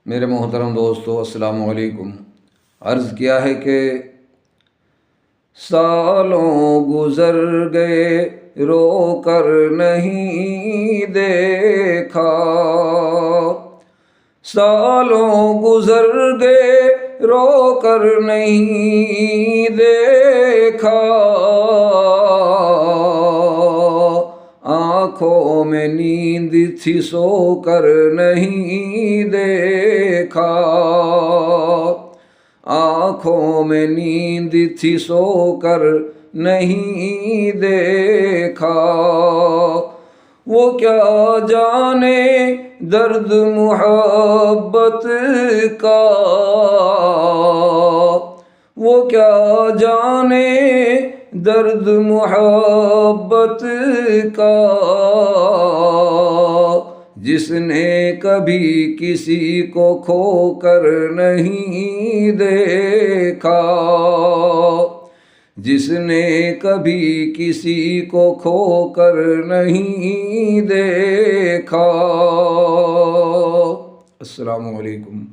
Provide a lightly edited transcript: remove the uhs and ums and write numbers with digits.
میرے محترم دوستو السلام علیکم۔ عرض کیا ہے کہ سالوں گزر گئے رو کر نہیں دیکھا، سالوں گزر گئے رو کر نہیں دیکھا، آنکھوں میں نیند تھی سو کر نہیں دیکھا، آنکھوں میں نیند تھی سو کر نہیں دیکھا، وہ کیا جانے درد محبت کا، وہ کیا جانے درد محبت کا، جس نے کبھی کسی کو کھو کر نہیں دیکھا، جس نے کبھی کسی کو کھو کر نہیں دیکھا۔ السلام علیکم۔